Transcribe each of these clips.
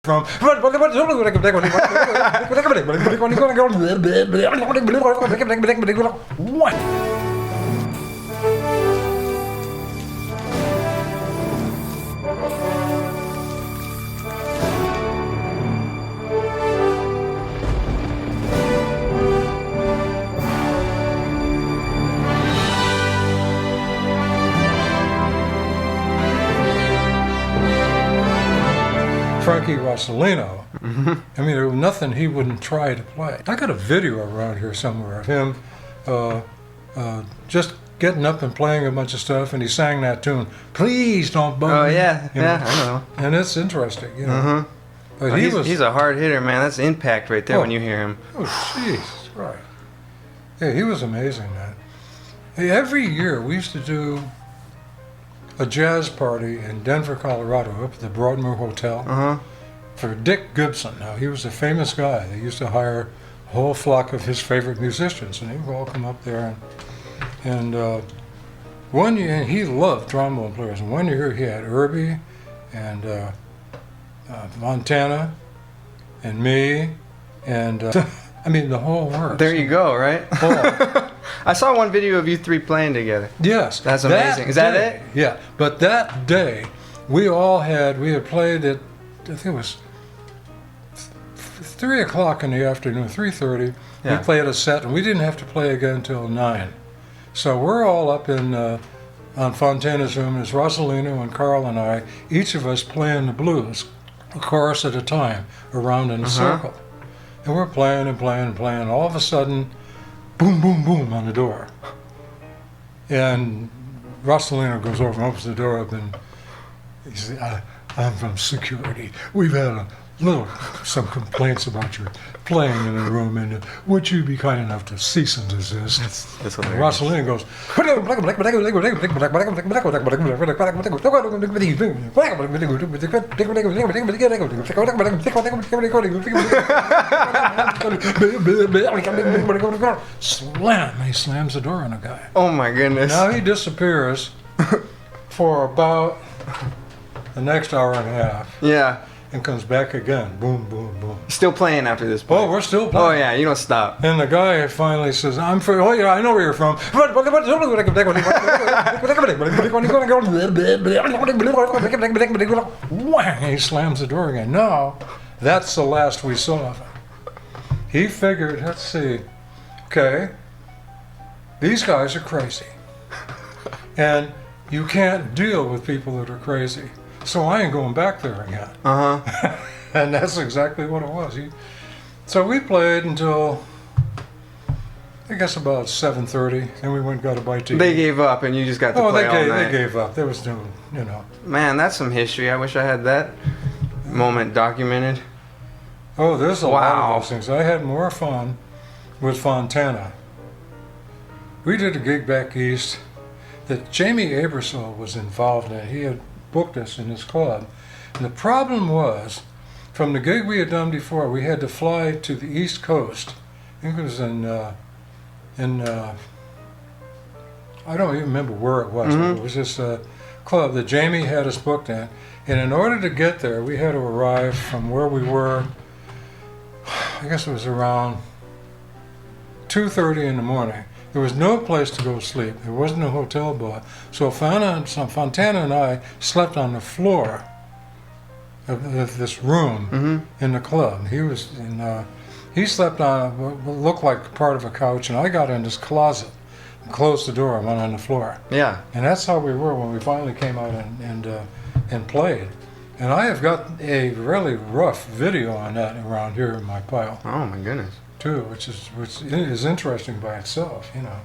from Frank Rosolino. I mean, there was nothing he wouldn't try to play. I got a video around here somewhere of him just getting up and playing a bunch of stuff, and he sang that tune, "Please Don't Bum Me." Oh yeah, You know? yeah, I know. And it's interesting, you know. But He's a hard hitter, man. That's impact right there when you hear him. Oh, jeez, right. Yeah, he was amazing, man. Hey, every year we used to do a jazz party in Denver, Colorado, up at the Broadmoor Hotel for Dick Gibson. Now, he was a famous guy. They used to hire a whole flock of his favorite musicians, and they would all come up there. And one year, and he loved trombone players. And one year he had Urbie and Fontana and me, and I mean the whole works. There you go, right? Oh. I saw one video of you three playing together. Yes. That's amazing. Is that it? Yeah. But that day, we had played at, I think it was 3 o'clock in the afternoon, 3:30. Yeah. We played a set, and we didn't have to play again until 9. So we're all up in on Fontana's room. It's Rosolino and Carl and I, each of us playing the blues, a chorus at a time, around in a circle. And we're playing and playing and playing. All of a sudden, boom, boom, boom on the door. And Rosolino goes over and opens the door up, and he says, I'm from security. We've had some complaints about your playing in the room, and would you be kind enough to cease and desist? That's And hilarious. Rosolino goes, slam! He slams the door on the guy. Oh my goodness. Now he disappears for about the next hour and a half. Yeah. And comes back again. Boom, boom, boom. Still playing after this point. Oh, we're still playing. Oh yeah, you don't stop. And the guy finally says, I'm from, oh yeah, I know where you're from. Whang! He slams the door again. Now, that's the last we saw of him. He figured, let's see, okay, these guys are crazy. And you can't deal with people that are crazy. So I ain't going back there again. And that's exactly what it was. So we played until, I guess, about 7:30. Then we went and got a bite to eat. They gave up, and you just got to play all night. They gave up. There was no, you know. Man, that's some history. I wish I had that moment documented. Oh, there's a lot Wow. of those things. I had more fun with Fontana. We did a gig back east that Jamie Abersole was involved in. He had booked us in his club. And the problem was, from the gig we had done before, we had to fly to the East Coast. I think it was in I don't even remember where it was, but it was this club that Jamie had us booked in. And in order to get there, we had to arrive from where we were, I guess it was around 2:30 in the morning. There was no place to go sleep. There wasn't a hotel bar. So Fontana and I slept on the floor of this room in the club. He slept on what looked like part of a couch, and I got in this closet and closed the door and went on the floor. Yeah. And that's how we were when we finally came out and played. And I have got a really rough video on that around here in my pile Oh my goodness. too, which is interesting by itself, you know.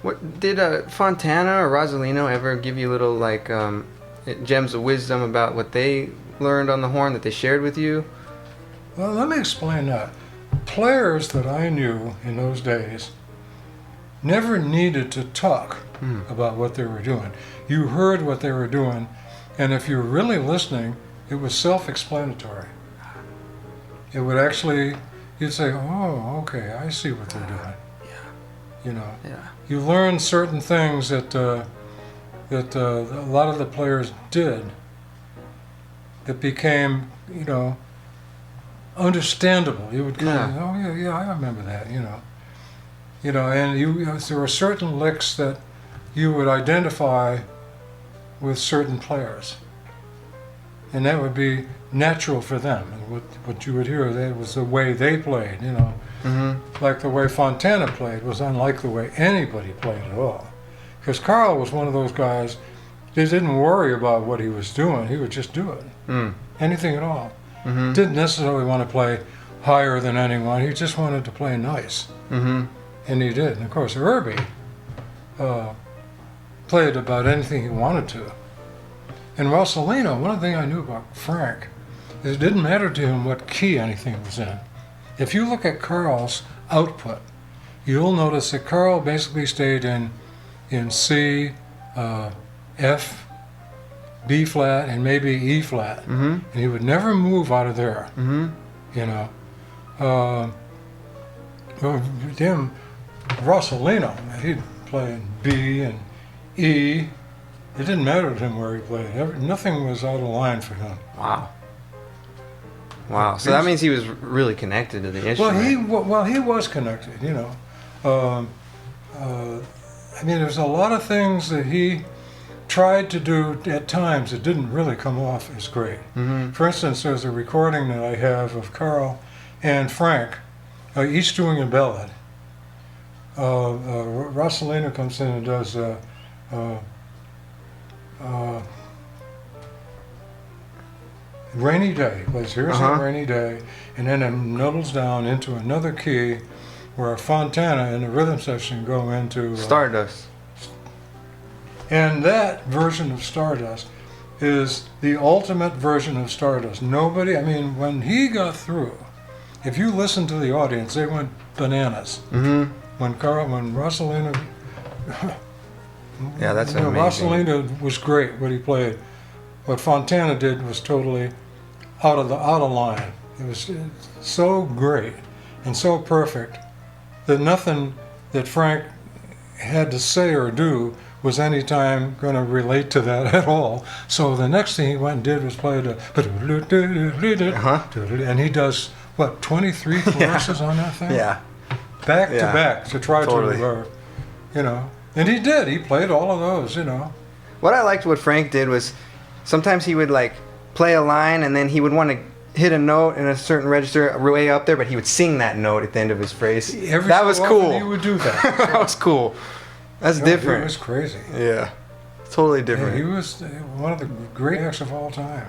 What did Fontana or Rosolino ever give you little like gems of wisdom about what they learned on the horn that they shared with you? Well, let me explain that. Players that I knew in those days never needed to talk about what they were doing. You heard what they were doing, and if you were really listening, it was self-explanatory. It would actually, you'd say, oh, okay, I see what they're doing. You know, you learn certain things that a lot of the players did that became, you know, understandable. You would kind of, oh yeah, I remember that, you know. And there were certain licks that you would identify with certain players, and that would be natural for them. And what you would hear, that was the way they played, you know. Mm-hmm. Like the way Fontana played was unlike the way anybody played at all. Because Carl was one of those guys, he didn't worry about what he was doing, he would just do it. Anything at all. Mm-hmm. Didn't necessarily want to play higher than anyone, he just wanted to play nice. Mm-hmm. And he did. And of course, Urbie played about anything he wanted to. And Rosolino, one thing I knew about Frank is it didn't matter to him what key anything was in. If you look at Carl's output, you'll notice that Carl basically stayed in C, F, B flat, and maybe E flat. Mm-hmm. And he would never move out of there. Mm-hmm. You know. Him, Rosolino, he'd play in B and E. It didn't matter to him where he played. Nothing was out of line for him. Wow. So that means he was really connected to the instrument. Well, he was connected, you know. I mean, there's a lot of things that he tried to do at times that didn't really come off as great. Mm-hmm. For instance, there's a recording that I have of Carl and Frank, each doing a ballad. Rosolino comes in and does Rainy Day, plays Here's a Rainy Day, and then it nubbles down into another key where Fontana and the rhythm section go into Stardust. And that version of Stardust is the ultimate version of Stardust. Nobody, I mean, when he got through, if you listen to the audience, they went bananas. Mm-hmm. When Rosolino, yeah, that's amazing. Rosolino was great. What he played, what Fontana did was totally out of line. It was so great and so perfect that nothing that Frank had to say or do was any time going to relate to that at all. So the next thing he went and did was play the and he does what, 23 choruses on that thing? Yeah. Back to back to try to, you know, and he did. He played all of those, you know. What I liked what Frank did was sometimes he would like play a line and then he would want to hit a note in a certain register way up there, but he would sing that note at the end of his phrase. That was cool. He would do that. That was cool. That's different. It was crazy. Yeah. Totally different. Yeah, he was one of the great acts of all time.